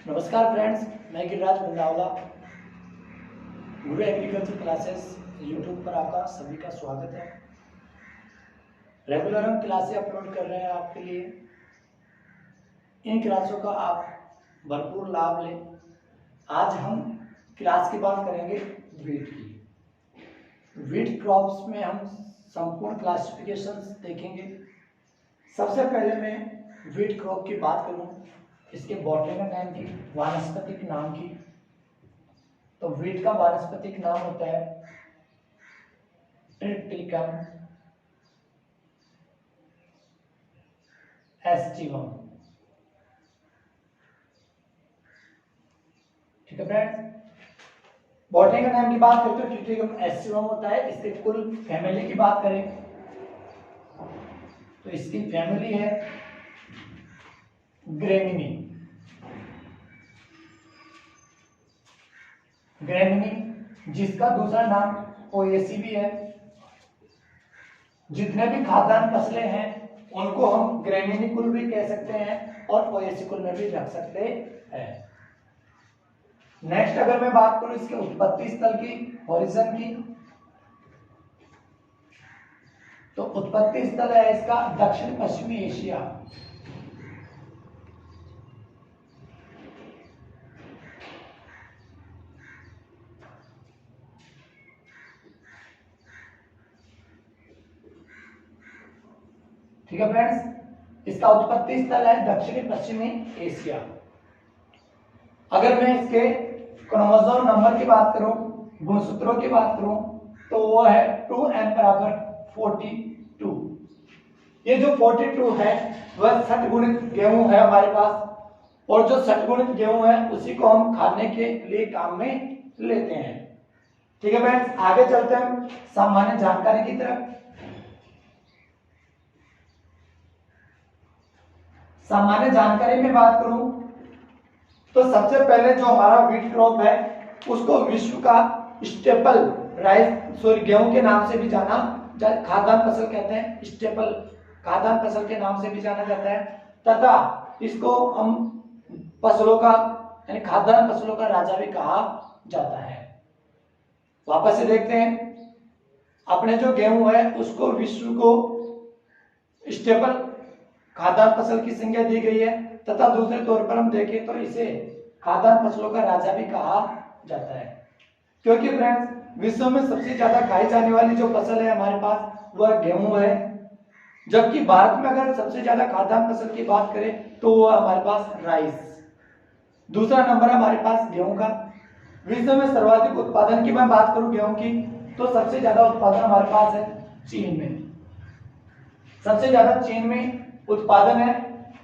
नमस्कार फ्रेंड्स, मैं गिरिराज गुंडावला। गुरु agriculture classes YouTube पर आपका सभी का स्वागत है। रेगुलर हम क्लासें अपलोड कर रहे हैं आपके लिए। इन क्लासों का आप भरपूर लाभ लें। आज हम क्लास की बात करेंगे वीट की। वीट क्रॉप्स में हम संपूर्ण क्लासिफिकेशंस देखेंगे। सबसे पहले मैं वीट क्रॉप की बात करूं, इसके बॉटनिकल नाम की, वानस्पतिक नाम की, तो वीट का वानस्पतिक नाम होता है ट्रिटिकम एस्टिवम। ठीक है फ्रेंड्स, बॉटनिकल नाम की बात करते हो ट्रिटिकम एस्टिवम होता है। इसके कुल फैमिली की बात करें तो इसकी फैमिली है ग्रेमिनी। ग्रेमिनी जिसका दूसरा नाम पोएसी भी है। जितने भी खाद्यान्न फसलें हैं उनको हम ग्रेमिनी कुल भी कह सकते हैं और पोएसी कुल में भी रख सकते हैं। नेक्स्ट अगर मैं बात करूं इसके उत्पत्ति स्थल की, ओरिजिन की, तो उत्पत्ति स्थल है इसका दक्षिण पश्चिमी एशिया। ठीक है फ्रेंड्स, इसका उत्पत्ति स्थल है दक्षिणी पश्चिमी एशिया। अगर मैं इसके क्रोमोसोम नंबर की बात करूं, गुणसूत्रों की बात करूं, तो वो है 2n बराबर 42। ये जो 42 है वह षटगुणित गेहूं है हमारे पास, और जो षटगुणित गेहूं है उसी को हम खाने के लिए काम में लेते हैं। ठीक है फ्रेंड्स, आगे चलते हैं सामान्य जानकारी की तरफ। सामान्य जानकारी में बात करूं तो सबसे पहले जो हमारा व्हीट क्रॉप है उसको विश्व का स्टेपल राइस गेहूं के नाम से भी जाना, खाद्यान्न फसल कहते हैं, स्टेपल खाद्यान्न फसल के नाम से भी जाना जाता है, तथा इसको हम फसलों का यानी खाद्यान्न फसलों का राजा भी कहा जाता है। वापस से देखते हैं, अपने जो गेहूं है उसको विश्व को स्टेपल खाद्यान्न फसल की संज्ञा दी गई है, तथा दूसरे तौर पर हम देखें तो इसे खाद्यान्न फसलों का राजा भी कहा जाता है। क्योंकि फ्रेंड्स विश्व में सबसे ज्यादा खाई जाने वाली जो फसल है हमारे पास वह गेहूं है, जबकि भारत में अगर सबसे ज्यादा खाद्यान्न फसल की बात करें तो वह हमारे पास राइस। दूसरा नंबर है हमारे पास गेहूं का। विश्व में सर्वाधिक उत्पादन की मैं बात करूं गेहूं की, तो सबसे ज्यादा उत्पादन हमारे पास है चीन में। सबसे ज्यादा चीन में उत्पादन है।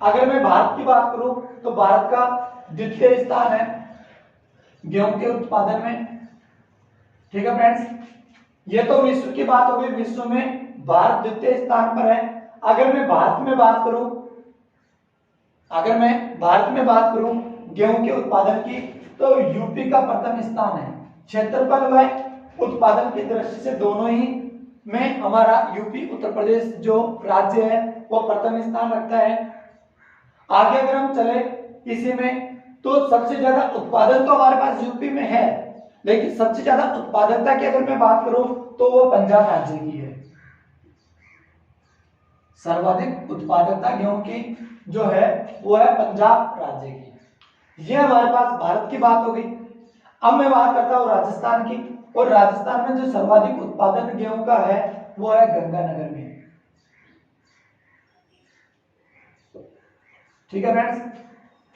अगर मैं भारत की बात करूं तो भारत का द्वितीय स्थान है गेहूं के उत्पादन में। ठीक है फ्रेंड्स, ये तो विश्व की बात हो गई, विश्व में भारत द्वितीय स्थान पर है। अगर मैं भारत में बात करूं गेहूं के उत्पादन की, तो यूपी का प्रथम स्थान है। क्षेत्रफल व उत्पादन की दृष्टि से दोनों ही में हमारा यूपी उत्तर प्रदेश जो राज्य है वो प्रथम स्थान रखता है। आगे अगर हम चले इसी में, तो सबसे ज्यादा उत्पादन तो हमारे पास यूपी में है, लेकिन सबसे ज्यादा उत्पादकता की अगर मैं बात करूं तो वो पंजाब राज्य की है। सर्वाधिक उत्पादकता गेहूं की जो है वो है पंजाब राज्य की। ये हमारे पास भारत की बात हो गई। अब मैं बात करता हूं राजस्थान की, और राजस्थान में जो सर्वाधिक उत्पादन गेहूं का है वो है गंगानगर में। ठीक है फ्रेंड्स,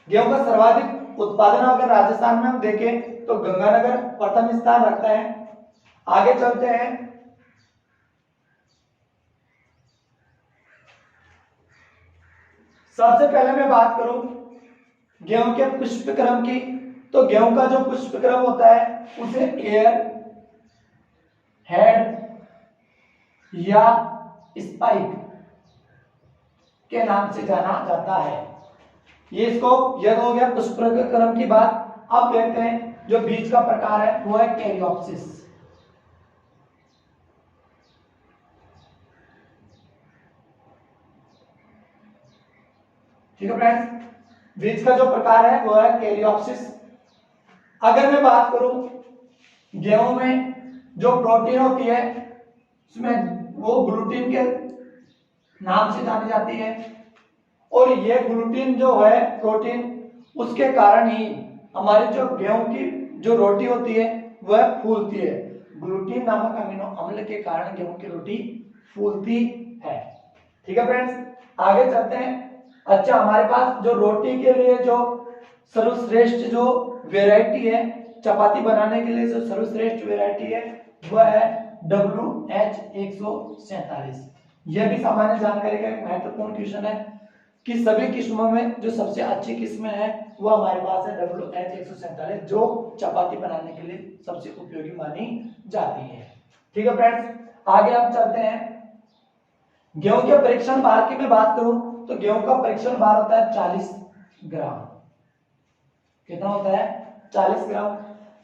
गेहूं का सर्वाधिक उत्पादन अगर राजस्थान में हम देखें तो गंगानगर प्रथम स्थान रखता है। आगे चलते हैं, सबसे पहले मैं बात करूं गेहूं के पुष्प क्रम की, तो गेहूं का जो पुष्प क्रम होता है उसे एयर, हेड या स्पाइक के नाम से जाना जाता है। ये इसको यह हो गया पुष्प क्रम की बात। अब देखते हैं जो बीज का प्रकार है वो है कैरियोप्सिस। ठीक है फ्रेंड्स, बीज का जो प्रकार है वो है कैरियोप्सिस। अगर मैं बात करूं गेहूं में जो प्रोटीन होती है उसमें वो ग्लूटीन के नाम से जानी जाती है, और ये ग्लूटीन जो है प्रोटीन उसके कारण ही हमारी जो गेहूं की जो रोटी होती है वह फूलती है। ग्लूटीन नामक अमीनो अम्ल के कारण गेहूं की रोटी फूलती है। ठीक है फ्रेंड्स, आगे चलते हैं। अच्छा, हमारे पास जो रोटी के लिए जो सर्वश्रेष्ठ जो वेराइटी है, चपाती बनाने के लिए जो सर्वश्रेष्ठ वेराइटी है वह है WH147। यह भी सामान्य जानकारी का एक महत्वपूर्ण क्वेश्चन है कि सभी किस्मों में जो सबसे अच्छी किस्में है वो हमारे पास है WH147, जो चपाती बनाने के लिए सबसे उपयोगी मानी जाती है। ठीक है फ्रेंड्स, आगे हम चलते हैं। गेहूं के परीक्षण भार की मैं बात करूं तो गेहूं का परीक्षण भार होता है 40 ग्राम। कितना होता है? 40 ग्राम।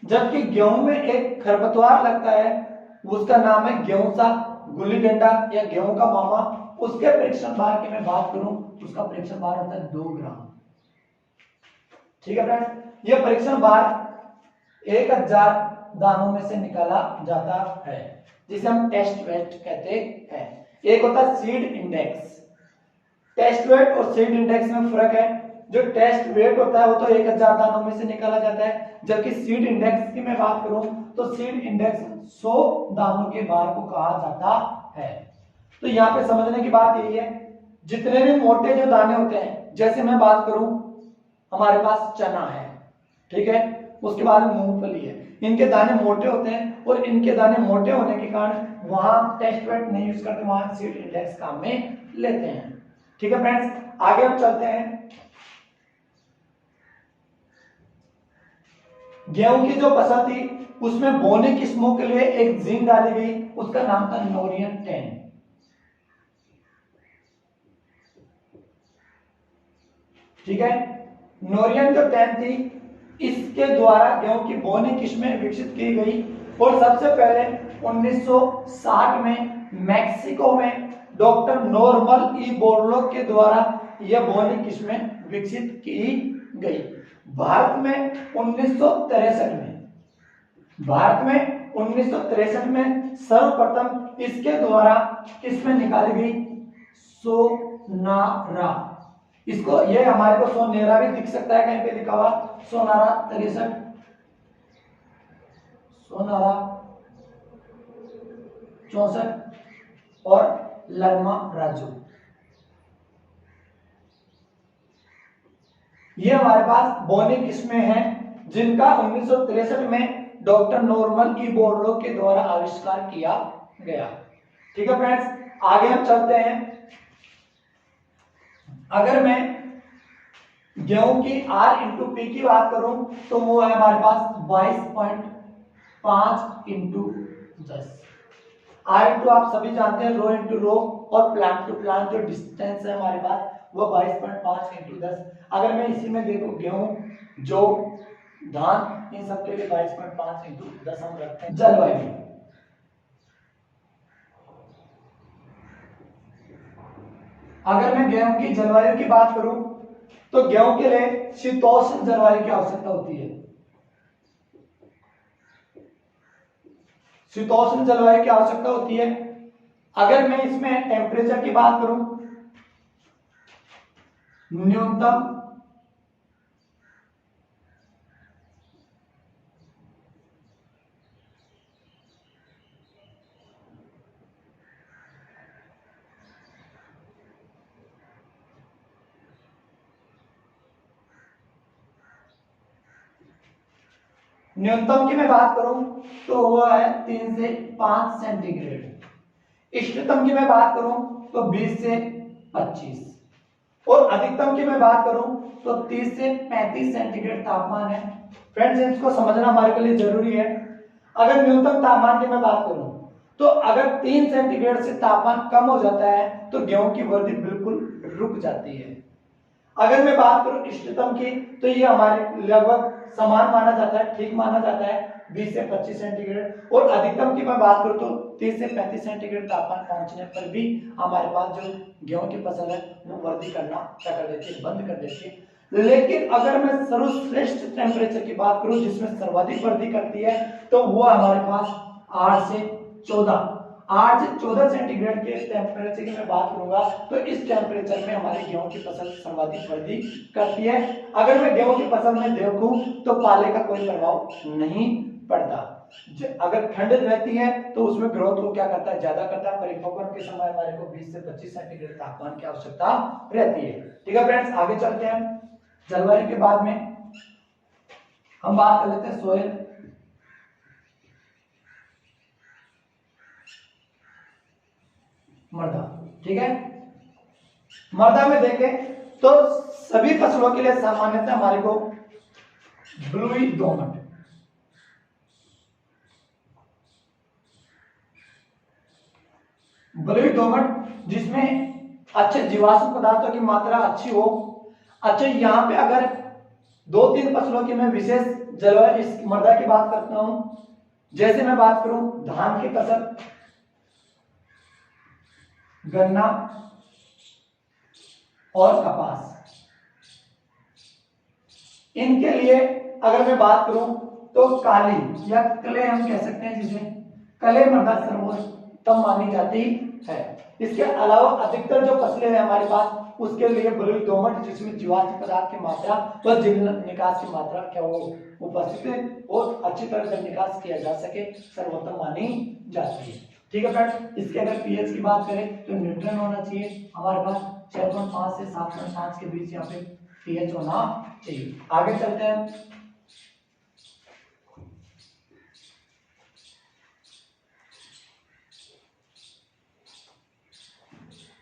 जबकि गेहूं में एक खरपतवार लगता है, उसका नाम है गेहूं सा गुल्ली डंडा या गेहूं का मामा। उसके परीक्षण भार की मैं बात करूं तो उसका परीक्षण भार होता है 2 ग्राम। ठीक है फ्रेंड्स, यह परीक्षण भार 1000 दानों में से निकाला जाता है, जिसे हम टेस्ट वेट कहते हैं। एक होता है सीड इंडेक्स। टेस्ट वेट और सीड इंडेक्स में फर्क है। जो टेस्ट वेट होता है वो तो 1000 दानों में से निकाला जाता है, जबकि सीड इंडेक्स की मैं बात करूं तो सीड इंडेक्स 100 दानों के भार को कहा जाता है। तो यहाँ पे समझने की बात यही है, जितने भी मोटे जो दाने होते हैं, जैसे मैं बात करूं हमारे पास चना है, ठीक है, उसके बाद मूंगफली है, इनके दाने मोटे होते हैं और इनके दाने मोटे होने के कारण वहां टेस्ट वेट नहीं यूज करते, वहां सीड इंडेक्स काम में लेते हैं। ठीक है फ्रेंड्स, आगे हम चलते हैं। गेहूं की जो फसल थी उसमें बोने किस्मों के लिए एक जीन डाली गई, उसका नाम था नोरियन 10। ठीक है, नोरियन जो 10 थी इसके द्वारा गेहूं की बोनी किस्में विकसित की गई, और सबसे पहले 1960 में मैक्सिको में डॉक्टर नॉर्मन ई बोरलॉग के द्वारा यह बोनी किस्में विकसित की गई। भारत में 1963 में सर्वप्रथम इसके द्वारा किस्में निकाली गई सोनारा। इसको ये हमारे को सोनेरा भी दिख सकता है, कहीं पे लिखा हुआ सोनारा 63, सोनारा 64 और लरमा राजू। ये हमारे पास बोनी किस्में हैं जिनका 1963 में डॉक्टर नॉर्मन ई बोरलॉग के द्वारा आविष्कार किया गया। ठीक है फ्रेंड्स, आगे हम चलते हैं। अगर मैं गेहूं की R/P की बात करूं तो वो है हमारे पास 22.5 × 10। R आप सभी जानते हैं रो इंटू रो, और प्लांट टू प्लांट जो डिस्टेंस है हमारे पास वो 22.5 × 10। अगर मैं इसी में देखूं गेहूं, जौ, धान, इन सब के लिए 22.5 × 10 हम रखते हैं। जलवायु, अगर मैं गेहूं की जलवायु की बात करूं तो गेहूं के लिए शीतोष्ण जलवायु की आवश्यकता होती है। शीतोष्ण जलवायु की आवश्यकता होती है। अगर मैं इसमें टेम्परेचर की बात करूं, न्यूनतम न्यूनतम की मैं बात करूं तो वो है 3 से 5 सेंटीग्रेड। इष्टतम की मैं बात करूं तो 20 से 25, और अधिकतम की मैं बात करूं तो 30 से 35 सेंटीग्रेड तापमान है। फ्रेंड्स, इसको समझना हमारे लिए जरूरी है। अगर न्यूनतम तापमान की मैं बात करूं तो अगर 3 सेंटीग्रेड से तापमान कम हो जाता है तो गेहूं की वृद्धि बिल्कुल रुक जाती है। अगर मैं बात करूं इष्टतम की तो ये हमारे लगभग समान माना जाता है, ठीक माना जाता है, 20 से 25 सेंटीग्रेड। और अधिकतम की मैं बात करूं तो 30 से 35 सेंटीग्रेड तापमान पहुंचने पर भी हमारे पास जो गेहूं की फसल है वो वृद्धि करना क्या कर देती है, बंद कर देती है। लेकिन अगर मैं सर्वश्रेष्ठ टेम्परेचर की बात करूं जिसमें सर्वाधिक वृद्धि करती है तो वो हमारे पास 8 से 14 सेंटीग्रेड के टेम्परेचर की मैं बात करूंगा तो इस टेम्परेचर में हमारे गेहूं की फसल सर्वाधिक वृद्धि करती है। अगर मैं गेहूं की फसल में देखूं तो पाले का कोई प्रभाव नहीं पड़ता। अगर ठंड रहती है तो उसमें ग्रोथ को क्या करता है, ज्यादा करता है। परिपक्वन के समय हमारे को 20 से 25 सेंटीग्रेड तापमान की आवश्यकता रहती है। ठीक है फ्रेंड्स, आगे चलते हैं। जलवायु के बाद में हम बात कर लेते हैं सोयल। मृदा, ठीक है। मृदा में देखें तो सभी फसलों के लिए सामान्यतः हमारे को ब्लूई दोमट, ब्लूई दोमट जिसमें अच्छे जीवाश्म पदार्थों की मात्रा अच्छी हो। अच्छा, यहाँ पे अगर 2-3 फसलों की मैं विशेष जलवायु इस मृदा की बात करता हूं, जैसे मैं बात करूं धान की फसल, गन्ना और कपास, इनके लिए अगर मैं बात करूं तो काली या क्ले हम कह सकते हैं, जिसे क्ले मृदा सर्वोत्तम मानी जाती है। इसके अलावा अधिकतर जो फसलें हैं हमारे पास उसके लिए ब्लूई दोमट जिसमें जीवाश्म पदार्थ की मात्रा व जल निकास की मात्रा क्या वो उपस्थित है और अच्छी तरह जल निकास किया जा सके सर्वोत्तम मानी जाती है। ठीक है फ्रेंड्स, इसके अगर पीएच की बात करें तो न्यूट्रल होना चाहिए हमारे पास 6.5 से 7.5 के बीच यहाँ पे पीएच होना चाहिए। आगे चलते हैं।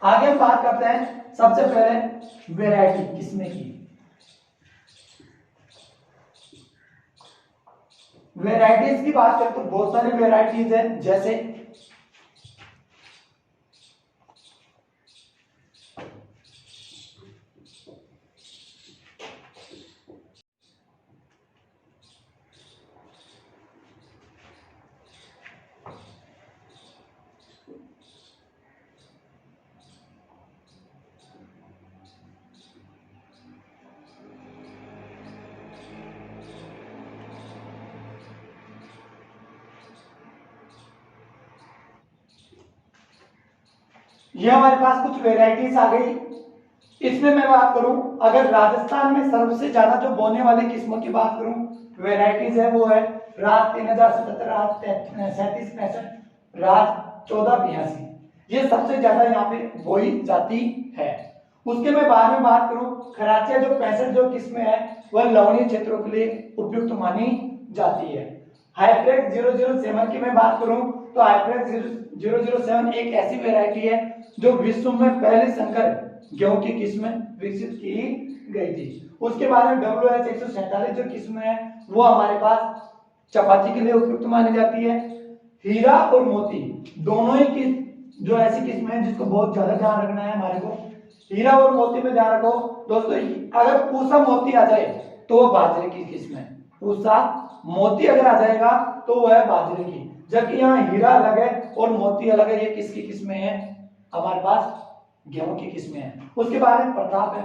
आगे हम बात करते हैं सबसे पहले वैरायटी किस्में की। वैरायटीज की बात करें तो बहुत सारी वैरायटीज है, जैसे ये हमारे पास कुछ वेराइटीज आ गई। इसमें मैं बात करूं, अगर राजस्थान में सबसे ज्यादा जो बोने वाली किस्मों की बात करूं वेराइटीज है वो है राज 3077, राज 3765, राज 1482, ये सबसे ज्यादा यहाँ पे बोई जाती है। उसके मैं बाद में बात करूं खराचिया जो 65 जो किस्में है वह लवणीय क्षेत्रों के लिए उपयुक्त मानी जाती है। हाइब्रिड 007 की मैं बात करूं तो हाइब्रिड 007 एक ऐसी वैरायटी है जो विश्व में पहले संकर गेहूं की किस्म विकसित की गई थी। उसके बाद में WH 147 जो किस्म है वो हमारे पास चपाती के लिए उपयुक्त मानी जाती है। हीरा और मोती दोनों ही की जो ऐसी किस्म है जिसको बहुत ज्यादा ध्यान रखना है हमारे को। हीरा और मोती में ध्यान रखो दोस्तों, अगर पूसा मोती आ जाए तो वो बाजरे की किस्म है। पूसा मोती अगर आ जाएगा तो वह है बाजरे की, जबकि यहाँ हीरा अलग है और मोती अलग है। ये किसकी किस्में हैं, हमारे पास गेहूं की किस्में हैं। उसके बाद में प्रताप है,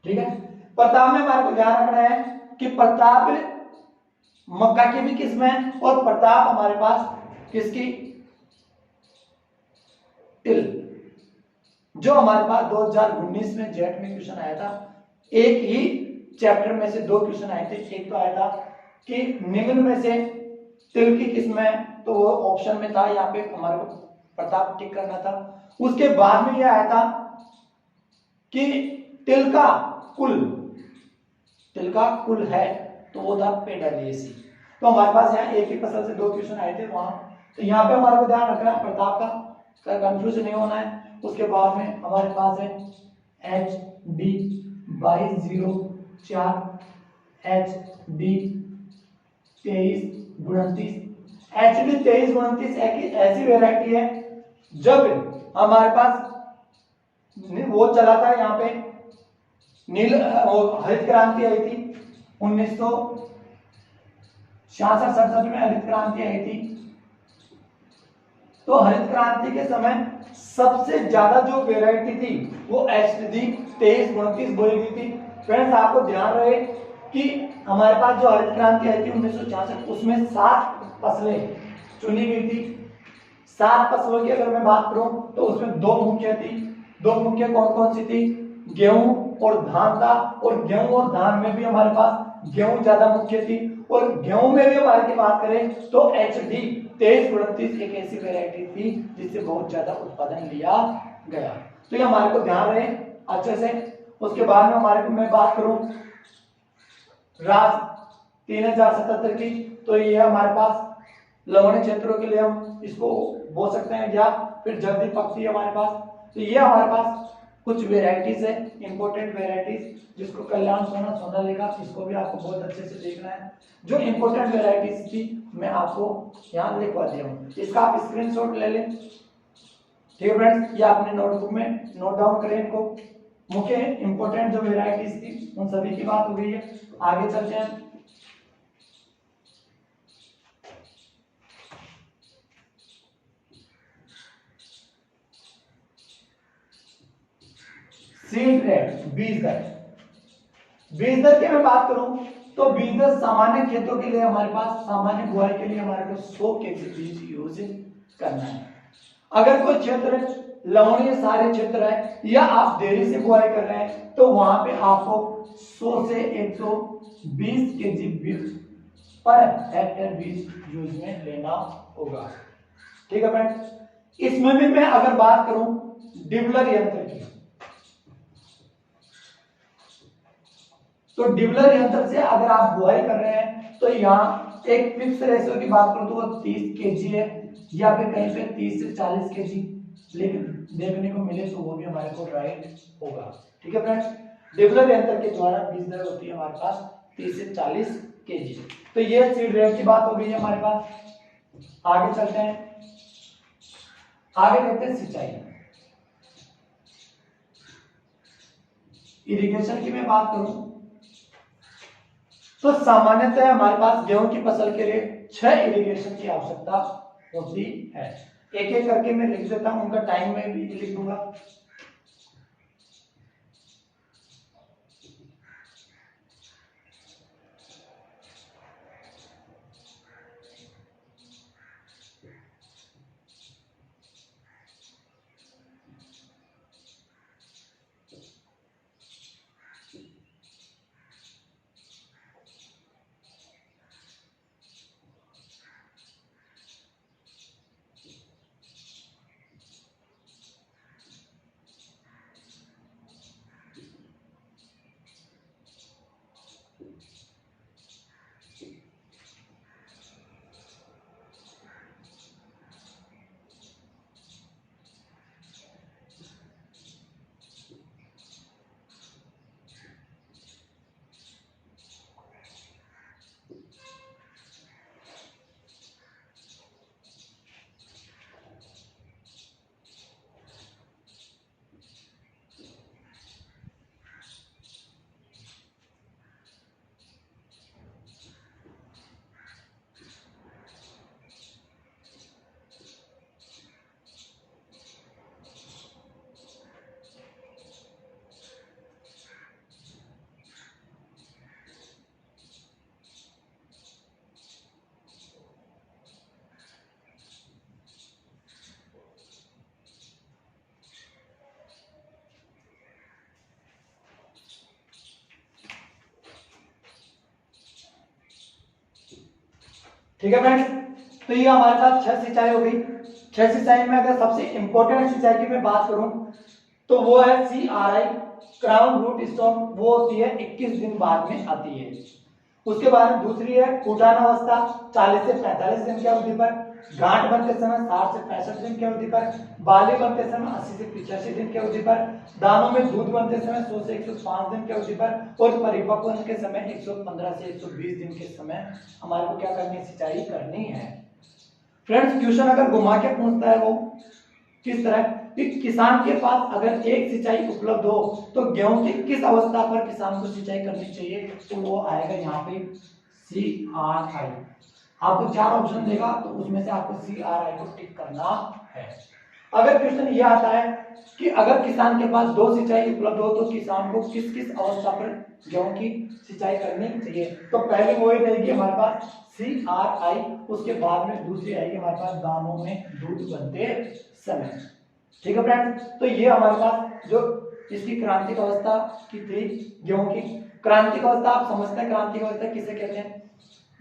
ठीक है। प्रताप में हमारे को ध्यान रखना है कि प्रताप मक्का की भी किस्म है और प्रताप हमारे पास किसकी, तिल, जो हमारे पास 2019 में जेट में क्वेश्चन आया था। एक ही चैप्टर में से 2 क्वेश्चन आए थे। एक तो आया था कि निम्न में से तिल की किस्म है, तो वो ऑप्शन में था, यहाँ पे हमारे को प्रताप टिक करना था। उसके बाद में यह आया था कि तिल का कुल है, तो वो था पेडालियसी। तो हमारे पास यहाँ एक ही फसल से 2 क्वेश्चन आए थे वहां, तो यहाँ पे हमारे को ध्यान रखना है प्रताप का कंफ्यूज नहीं होना है। उसके बाद में हमारे पास है HD 2204, HD 2329। HD 2329 ऐसी वेराइटी है जब हमारे पास वो चला था, यहाँ पे हरित क्रांति आई थी 1966-67 में हरित क्रांति आई थी। तो हरित क्रांति के समय सबसे ज्यादा जो वेराइटी थी वो एचटी 2329 बोई गई थी। फ्रेंड्स आपको ध्यान रहे कि हमारे पास जो हरित क्रांति आई थी 1966, उसमें 7 फसलें चुनी गई थी। 7 फसलों की अगर मैं बात करूं तो उसमें 2 मुख्य थी। 2 मुख्य कौन कौन सी थी? गेहूं और धान था। और गेहूं और धान में भी हमारे पास गेहूं ज्यादा मुख्य थी। और गेहूं में भी हमारे की बात करें तो एचडी 2329 एक ऐसी वेराइटी थी जिससे बहुत ज्यादा उत्पादन लिया गया। तो ये हमारे को ध्यान रहे अच्छे से। उसके बाद में हमारे को मैं बात करूं राज 3077 की, तो ये हमारे पास लवणीय क्षेत्रों के लिए हम इसको बोल सकते हैं, या फिर जल्दी पकती है हमारे पास। तो ये हमारे पास कुछ वेराइटीज है, इंपॉर्टेंट वेराइटीज, जिसको कल्याण सोना सोना लेगा, इसको भी आपको बहुत अच्छे से देखना है। जो इंपॉर्टेंट वेराइटीज थी मैं आपको यहाँ लिखवा दिया हूँ, इसका आप स्क्रीनशॉट ले लें। ठीक है फ्रेंड्स, ये अपने नोटबुक में नोट डाउन करें इनको। मुख्य इंपॉर्टेंट जो वेराइटीज थी उन सभी की बात हो गई है। आगे चलते हैं। सीड रेट, बीज दर। बीज दर की मैं बात करूं तो बीज दर सामान्य खेतों के लिए हमारे पास, सामान्य बुआई के लिए हमारे को 100 केजी बीज यूज करना है। अगर कोई क्षेत्र लवणीय सारे क्षेत्र है या आप देरी से बुआई कर रहे हैं तो वहां पे आपको 100 से 120 केजी बीज पर हेक्टेयर बीज यूज में लेना होगा। ठीक है फ्रेंड्स, इसमें भी मैं अगर बात करूं डिबलर यंत्र की, तो डिबलर यंत्र से अगर आप बुआई कर रहे हैं तो यहाँ एक फिक्स रेशियो की बात करूं तो वो 30 केजी है, या फिर कहीं पे 30 से 40 केजी लेकिन देखने को मिले तो वो भी हमारे को राइट होगा। ठीक है फ्रेंड्स, डिबलर यंत्र के द्वारा बीज दर होती है हमारे पास 30 से 40 केजी। तो ये सीड रेट की बात हो गई है हमारे पास। आगे चलते हैं, आगे देखते हैं सिंचाई। इरिगेशन की मैं बात करूं तो सामान्यतः हमारे पास गेहूं की फसल के लिए 6 इरिगेशन की आवश्यकता होती है। एक एक करके मैं लिख देता हूं, उनका टाइम में भी लिख दूंगा। ठीक है फ्रेंड्स, तो ये हमारे पास 6 सिंचाई हो गई। 6 सिंचाई में अगर सबसे इंपॉर्टेंट सिंचाई की मैं बात करूं तो वो है CRI, क्राउन रूट स्टॉक, वो होती है 21 दिन बाद में आती है। उसके बाद दूसरी है फूटान अवस्था, 40 से 45 दिन की अवधि पर। गांठ बनते समय 60 से 65 दिन की अवधि पर। बाली बनते समय 80 से 85 दिन की अवधि पर। दानों में दूध बनते समय 100 से 105 दिन की अवधि पर। और परिपक्व के समय 115 से 120 दिन के समय हमारे को क्या करनी है, सिंचाई करनी है। फ्रेंड्स, क्वेश्चन अगर घुमा के पूछता है वो किस तरह कि किसान के पास अगर एक सिंचाई उपलब्ध हो तो गेहूं की किस अवस्था पर किसान को सिंचाई करनी चाहिए, तो वो आएगा यहाँ पे CRI। आपको 4 ऑप्शन देगा तो उसमें से आपको CRI को टिक करना है। अगर क्वेश्चन ये आता है कि अगर किसान के पास 2 सिंचाई उपलब्ध हो तो किसान को किस किस अवस्था पर गेहूं की सिंचाई करनी चाहिए, तो पहले वही रहेगी हमारे पास CRI, उसके बाद में दूसरी आएगी हमारे पास दानों में दूध बनते समय। ठीक है फ्रेंड्स, तो ये हमारे पास जो इसकी क्रांतिक अवस्था की थी गेहूं की। क्रांतिक अवस्था आप समझते हैं, क्रांतिक अवस्था किसे कहते हैं?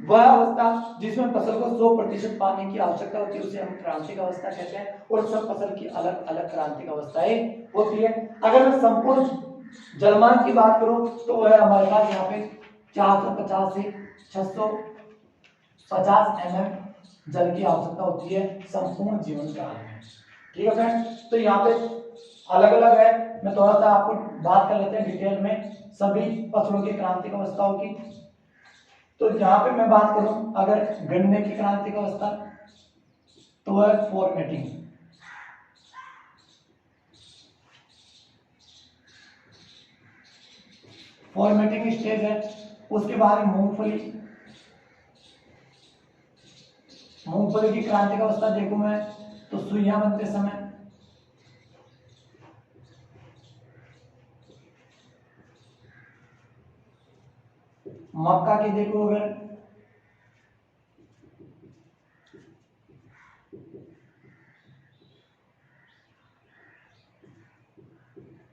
वह अवस्था जिसमें फसल को 100% पानी की आवश्यकता होती है उसे हम क्रांतिक अवस्था कहते हैं, और सब फसल की अलग अलग क्रांतिक अवस्थाएं होती है। अगर मैं संपूर्ण जलमान की बात करूं तो वह हमारे पास यहाँ पे 450 से 650 mm जल की आवश्यकता होती है संपूर्ण जीवन काल में। ठीक है फ्रेंड्स, तो यहाँ पे अलग अलग है, मैं थोड़ा सा आपको बात कर लेते हैं डिटेल में सभी फसलों की क्रांतिक अवस्थाओं की। तो यहाँ पे मैं बात करूं अगर गन्ने की क्रांतिक अवस्था तो वह फॉर्मेटिंग, फॉर्मेटिंग स्टेज है। उसके बाद मूंगफली, मूंगफली की क्रांतिक अवस्था देखूं मैं तो सुइयां बनते समय। मक्का की देखो अगर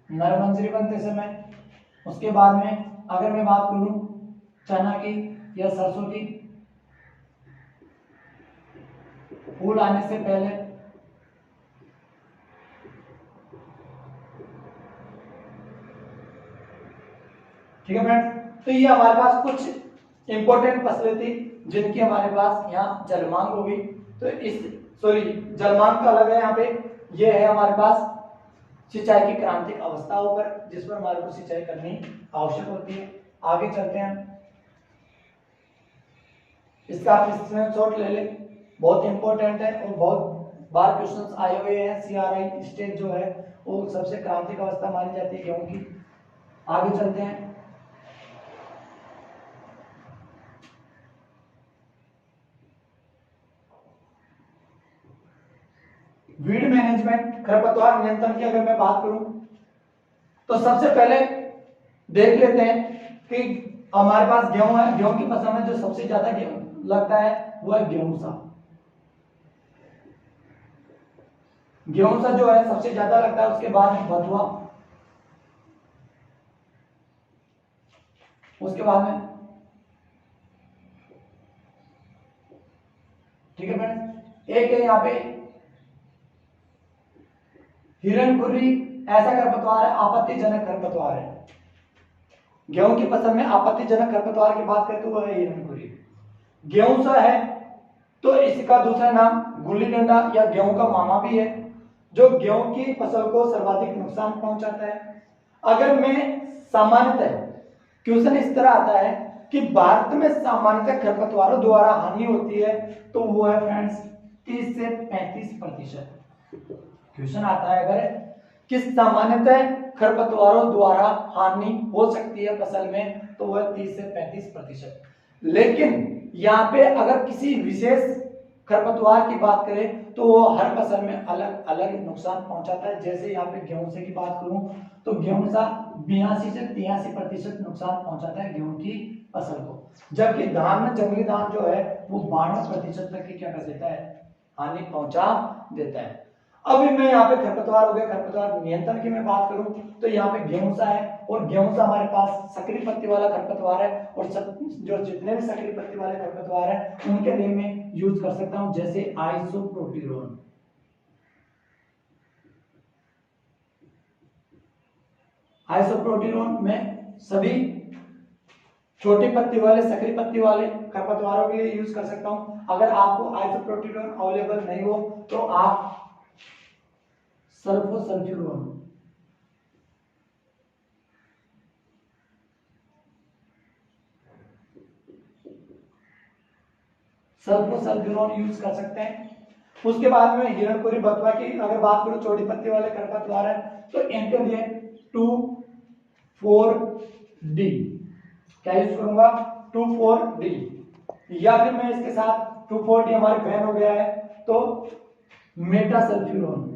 नरमंजरी बनते समय। उसके बाद में अगर मैं बात करूं चना की या सरसों की, फूल आने से पहले। ठीक है फ्रेंड्स, तो ये हमारे पास कुछ इंपॉर्टेंट फसलें थी जिनकी हमारे पास यहाँ जलमांग होगी। तो इस जलमांग का अलग है, यहाँ पे ये है हमारे पास सिंचाई की क्रांतिक अवस्थाओं पर जिस पर हमारे को सिंचाई करनी आवश्यक होती है। आगे चलते हैं, इसका आप स्क्रीनशॉट ले लें, बहुत इंपॉर्टेंट है और बहुत बार क्वेश्चंस आए हुए हैं। CRI स्टेज जो है वो सबसे क्रांतिक अवस्था मानी जाती है गेहूं की। आगे चलते हैं, वीड मैनेजमेंट, खरपतवार नियंत्रण की अगर मैं बात करूं तो सबसे पहले देख लेते हैं कि हमारे पास गेहूं है, गेहूं की फसल में जो सबसे ज्यादा गेहूं लगता है वो है गेहूं सा। गेहूं सा जो है सबसे ज्यादा लगता है। उसके बाद बथुआ, उसके बाद में ठीक है फ्रेंड्स, एक है यहाँ पे हिरणखुरी, ऐसा खरपतवार है, आपत्तिजनक खरपतवार है। गेहूं की फसल में आपत्तिजनक खरपतवार की बात करें तो वह है हिरणखुरी। गेहूं सा है तो इसका दूसरा नाम गुल्ली डंडा या गेहूं का मामा भी है, जो गेहूं की फसल को सर्वाधिक नुकसान पहुंचाता है। अगर मैं सामान्यतः क्वेश्चन इस तरह आता है कि भारत में सामान्यतः खरपतवारों द्वारा हानि होती है तो वो है फ्रेंड्स 30 से 35%। क्वेश्चन आता है अगर किस सामान्यतः खरपतवारों द्वारा हानि हो सकती है फसल में तो वह 30 से 35%। लेकिन यहाँ पे अगर किसी विशेष खरपतवार की बात करें तो वो हर फसल में अलग अलग नुकसान पहुंचाता है। जैसे यहाँ पे गेहूं से की बात करूं तो गेहूं सा 82 से 83% नुकसान पहुंचाता है गेहूं की फसल को, जबकि धान में जंगली धान जो है वो 92% तक की क्या कर देता है, हानि पहुंचा देता है। अभी मैं यहाँ पे खरपतवार हो गया, खरपतवार नियंत्रण की मैं बात करूं तो यहाँ पे गेहूं सा है और गेहूं सा हमारे पास सक्रिय पत्ती वाला खरपतवार है, और जो जितने भी सक्रिय पत्ती वाले खरपतवार है उनके लिए मैं यूज कर सकता हूं, जैसे आइसोप्रोपिलोन। आइसोप्रोपिलोन में सभी छोटी पत्ती वाले सक्रिय पत्ती वाले खरपतवारों के लिए यूज कर सकता हूं। अगर आपको आइसोप्रोपिलोन अवेलेबल नहीं हो तो आप सल्फोसल्फ्यूरोन, सल्फोसल्फ्यूरोन यूज कर सकते हैं। उसके बाद में हिरणखुरी बथुआ की अगर बात करूं, छोटी पत्ती वाले खरपतवार है तो इनके लिए 2,4-D क्या यूज करूंगा, 2,4-D, या फिर मैं इसके साथ 2,4-D हमारे बैन हो गया है, तो मेटासल्फ्यूरोन,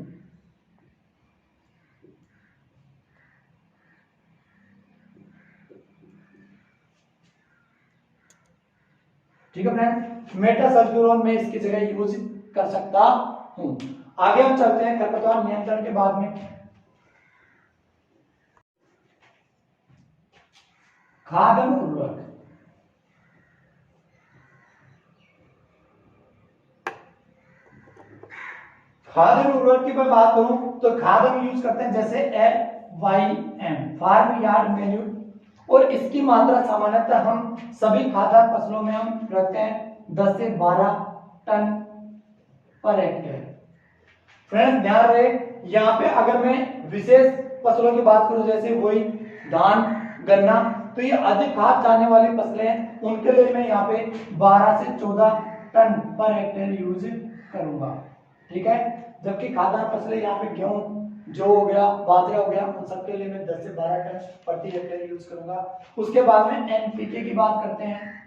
ठीक है फ्रेंड्स, मेटासल्फ्यूरोन में इसकी जगह यूज कर सकता हूं। आगे हम चलते हैं खरपतवार नियंत्रण के बाद में खाद एवं उर्वरक। खाद एवं उर्वरक की मैं बात करूं तो खाद हम यूज करते हैं जैसे FYM, फार्म यार्ड मैन्यूर, और इसकी मात्रा सामान्यतः हम सभी खाद्यान्न फसलों में हम रखते हैं 10 से 12 टन पर हेक्टेयर। फ्रेंड्स ध्यान रहे, यहाँ पे अगर मैं विशेष फसलों की बात करूं जैसे वही धान, गन्ना, तो ये अधिक खाद जाने वाली फसलें हैं, उनके लिए मैं यहाँ पे 12 से 14 टन पर हेक्टेयर यूज करूंगा, ठीक है। जबकि खाद्यान्न फसलें यहाँ पे गेहूं, जो हो गया, बाजरा हो गया, उन सबके लिए मैं 10 से 12 टन प्रति हेक्टेयर यूज करूंगा। उसके बाद में NPK की बात करते हैं।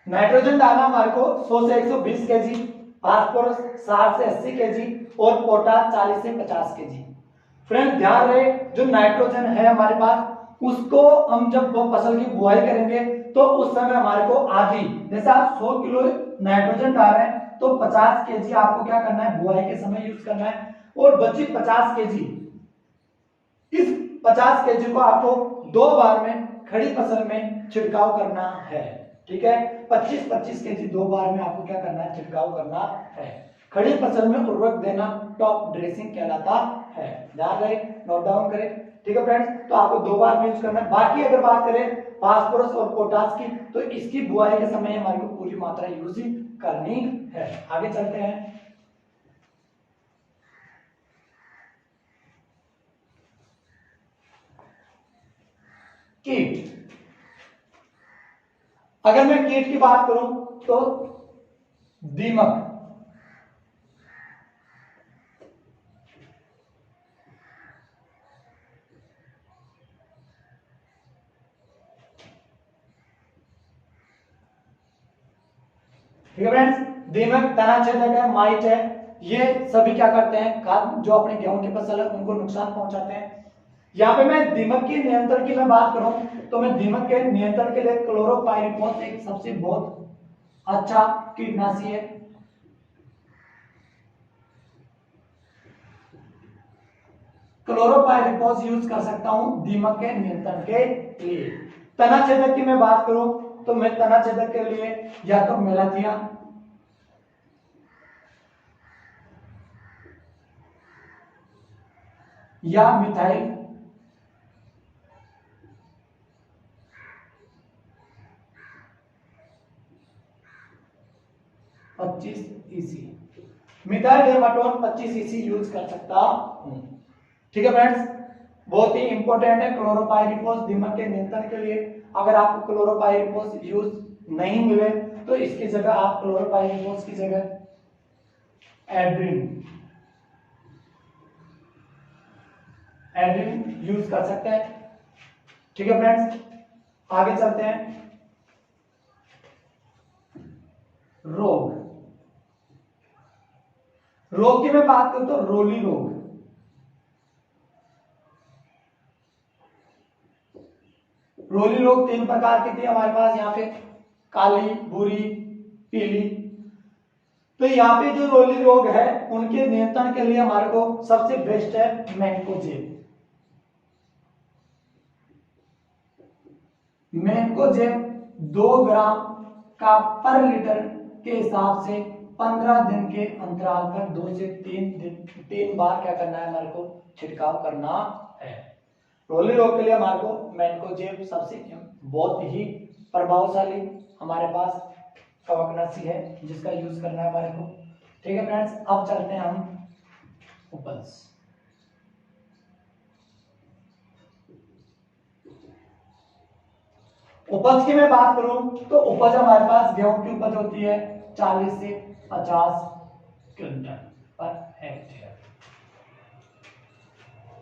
नाइट्रोजन डालना हमारे को 100 से 120 केजी, फास्फोरस 60 से 80 केजी और पोटाश 40 से 50 केजी। फ्रेंड ध्यान रहे, जो नाइट्रोजन है हमारे पास, उसको हम जब फसल की बुआई करेंगे तो उस समय हमारे को आधी, जैसे आप 100 किलो नाइट्रोजन डाल रहे हैं तो 50 केजी आपको क्या करना है, बुआई के समय यूज करना है, और बची 50 केजी, इस 50 केजी को आपको 2 बार में खड़ी फसल में छिड़काव करना है, ठीक है। 25-25 केजी 2 बार में आपको क्या करना है, छिड़काव करना है। खड़ी फसल में उर्वरक देना टॉप ड्रेसिंग कहलाता है, ध्यान रहे, नोट डाउन करें, ठीक है फ्रेंड्स। तो आपको 2 बार में यूज करना है। बाकी अगर बात करें फास्फोरस और पोटाश की, तो इसकी बुआई के समय हमारे को पूरी मात्रा यूज करनी है। आगे चलते हैं। कीट, अगर मैं कीट की बात करूं तो दीमक, ठीक है फ्रेंड्स, दीमक, तना छेदक है, माइट है, ये सभी क्या करते हैं, खाद जो अपने गेहूं की फसल है उनको नुकसान पहुंचाते हैं। यहाँ पे मैं दीमक के नियंत्रण की मैं बात करूं तो मैं दीमक के नियंत्रण के लिए क्लोरोपाइरिफॉस एक सबसे बहुत अच्छा कीटनाशी है। क्लोरोपाइरिफॉस यूज कर सकता हूं दीमक के नियंत्रण के लिए। तना छेदक की मैं बात करूं तो मैं तना छेदक के लिए या तो मेलाथिया या methyl 25 EC, methyl demeton 25 EC use कर सकता हूं, ठीक है फ्रेंड्स। बहुत ही इंपॉर्टेंट है क्लोरोपाइरिफॉस दीमक के नियंत्रण के लिए। अगर आपको क्लोरोपाइरिफॉस यूज नहीं मिले तो इसकी जगह आप क्लोरोपाइरिफॉस की जगह एड्रिन यूज कर सकते हैं, ठीक है फ्रेंड्स। आगे चलते हैं। रोग, रोग की मैं बात करूं तो रोली रोग, रोली रोग 3 प्रकार की थी हमारे पास यहाँ पे, काली, भूरी, पीली। तो यहाँ पे जो रोली रोग है उनके नियंत्रण के लिए हमारे को सबसे बेस्ट है मैंकोजेब। मैंकोजेब 2 ग्राम का पर लीटर के हिसाब से 15 दिन के अंतराल पर 2 से 3 बार क्या करना है, हमारे को छिड़काव करना है। रोली रोग के लिए हमारे को मैंकोजेब सबसे बहुत ही प्रभावशाली हमारे पास कवकनाशी है जिसका यूज करना है हमारे को, ठीक है फ्रेंड्स। अब चलते हैं हम उपज। उपज की मैं बात करूं तो उपज हमारे पास गेहूं की उपज होती है 40 से 50 क्विंटल पर हेक्टेयर।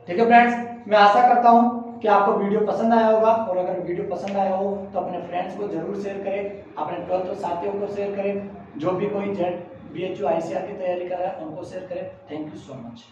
ठीक है फ्रेंड्स, मैं आशा करता हूं कि आपको वीडियो पसंद आया होगा, और अगर वीडियो पसंद आया हो तो अपने फ्रेंड्स को जरूर शेयर करें, अपने 12th साथियों को शेयर करें, जो भी कोई जेड BHU ICAR की तैयारी कर रहा है उनको शेयर करें। Thank you so much.